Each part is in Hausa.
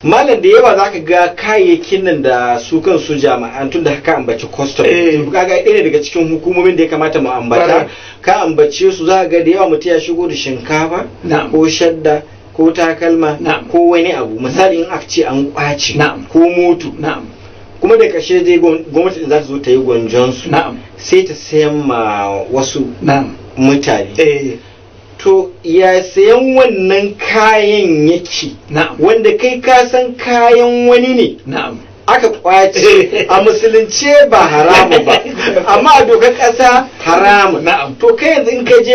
malam da yawa zaka ga kayayyakin nan da su kansu jami'an tun da haka ambaci custom kaga ɗaya daga cikin hukumomin da ya kamata mu ambata ka ambace su zaka ga da yawa mutum ya shigo da shinkafa ko shadda ko takalma ko wani abu misali in aka ce an kwace ko motu kuma da ƙarshe dai gwamnati za ta zo ta yi gwanjon su sai ta sayan ma wasu mutane to ya sayan wannan kayan yake wanda kai ka san kayan wani ne aka kwace a musulunce ba haramu ba amma a dokar kasa haramu to kai yanzu in ka je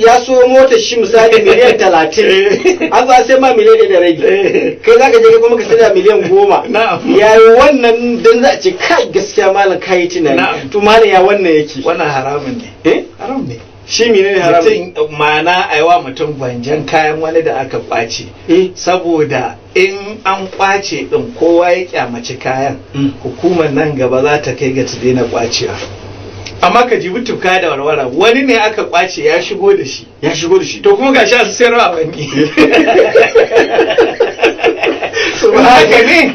ya so mota shi misali miliyan 30 an za sai ma miliyan 1.5 kai za ka je kuma ka sada miliyan 10 yayi wannan dan za a ce kai gaskiya malam kai tunani to malam ya wannan yake wannan haramun ne haram ne shi menene haram mutum ma'ana aiwa mutum gwanjan kayan wani da aka kwace saboda in an kwace din kowa ya kyamaci kayan hukumar nan gaba za ta kai ga ta daina kwacewa amma ka jibi tuka da warwara wani ne aka kwace ya shigo da shi to kuma gashi a sayarwa wani haka ne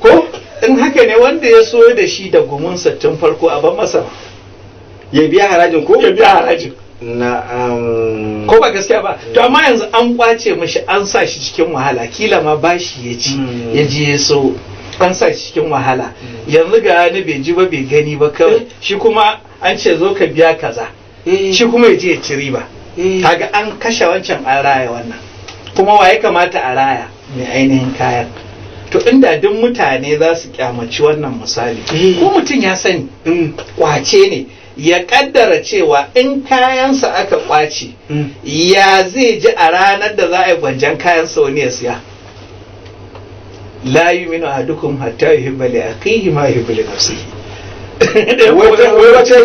ko in haka ne wanda ya so da shi da gumunsa tun farko a ban masa ya biya harajin ko ya biya harajin ko ba gaskiya ba to amma yanzu an kwace mishi an sa shi cikin wahala kila ma bashi ya ci ya je ya so an sa shi cikin wahala yanzu ga ni bai ji ba bai gani ba kawai shi kuma an ce zo ka biya kaza shi kuma ya je ya ci riba kaga an kashe wancan an raya wannan kuma wa ya kamata a raya mai ainihin kayan to inda duk mutane za su kyamaci wannan misali ko mutum ya sani kwace ne ya kaddara cewa in kayansa aka kwace ya zai ji a ranar da za a yi gwanjan kayansa wani ya siya la yu'minu ahadukum hatta yuhibba li akhihi ma yuhibbu li nafsihi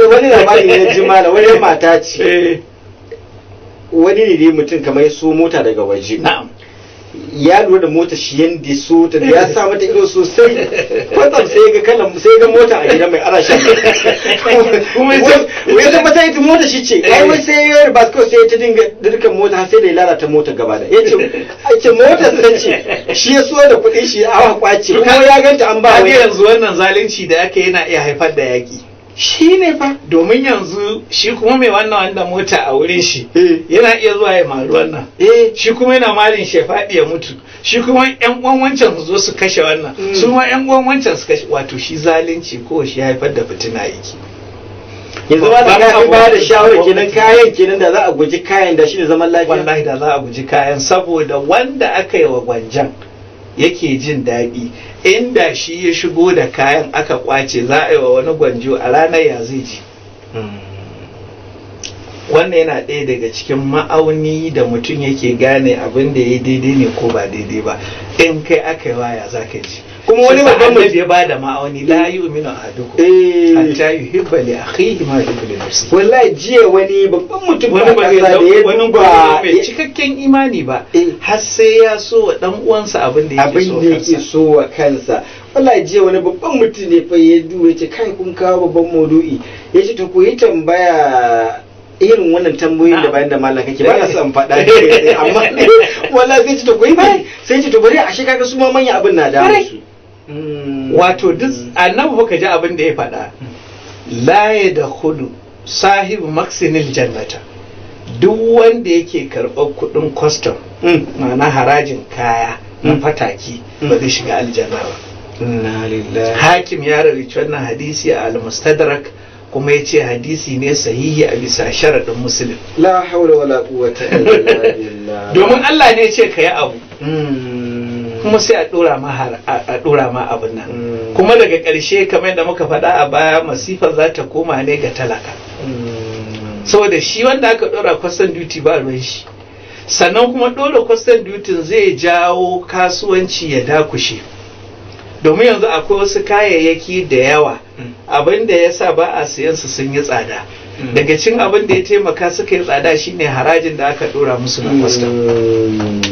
wani labari ne jimala wani mata ce wani ne mutum kamar so mota daga waje ya lura da mota shi yanda so ta da ya sa mata ido sosai kwatsam sai ga mota a gidan mai ana shan kuma ya tabbata ita mota shi ce ai wai sai ya ba ko sai ta dinga dirkan mota sai da ya lalata mota gaba da yace motar ta ce shi ya so da kuɗin shi a kwace kuma ya ganta an ba wai yanzu wannan zalunci da ake yana iya haifar da yaki shi ne fa domin yanzu shi kuma mai wannan mota a wurin shi yana iya zuwa ya maru wannan shi kuma yana malin shi ya faɗi ya mutu shi kuma yan uwan wancan su zo su kashe wannan su ma yan uwan wancan su kashe wato shi zalunci ko shi haifar da fitina yake yanzu ba da ka ba da shawara kenan kayan kenan da za a guji kayan da shi ne zaman lafiya wallahi da za a guji kayan saboda wanda aka yi wa gwanjan yake jin daɗi inda shi ya shigo da kayan aka kwace za a yi wa wani gwanjo a ranar ya zai ji wannan yana ɗaya daga cikin ma'auni da mutum yake gane abin da ya daidai ne ko ba daidai ba in kai aka yi waya za ka ji kuma wani babban mutum ya bada ma'auni la yu'minu ahadukum hatta yuhibba li akhihi ma yuhibbu li nafsihi wallahi jiya wani babban mutum wani ba mai cikakken imani ba har sai ya so wa dan uwansa abin da yake so wa kansa wallahi jiya wani babban mutum ne fa ya duwe ce kai kun kawo babban maudu'i yace to ku yi tambaya irin wannan tambayoyin da bayan da mallan kake ba na son faɗa amma wallahi sai ce to ku yi bai sai ce to bari a shi kaga su ma manya abin na da su wato duk annabi baka ji abin da ya faɗa la yadkhulu sahibu maksinil jannata duk wanda yake karɓar kuɗin custom ma'ana harajin kaya na fataki ba zai shiga aljanna ba inna lillahi hakim ya rawaito wannan hadisi a al-mustadrak kuma ya ce hadisi ne sahihi a bisa sharaɗin musulun la haula wala quwwata illa billah domin Allah ne ce ka yi abu kuma sai a ɗora ma abin nan kuma daga ƙarshe kamar yadda muka faɗa a baya masifar za ta koma ne ga talaka saboda shi wanda aka ɗora custom duty ba ruwan shi sannan kuma ɗora custom duty zai jawo kasuwanci ya dakushe domin yanzu akwai wasu kayayyaki da yawa abin da ya sa ba a siyan su sun yi tsada daga cin abin da ya taimaka suka yi tsada shine harajin da aka dora musu na custom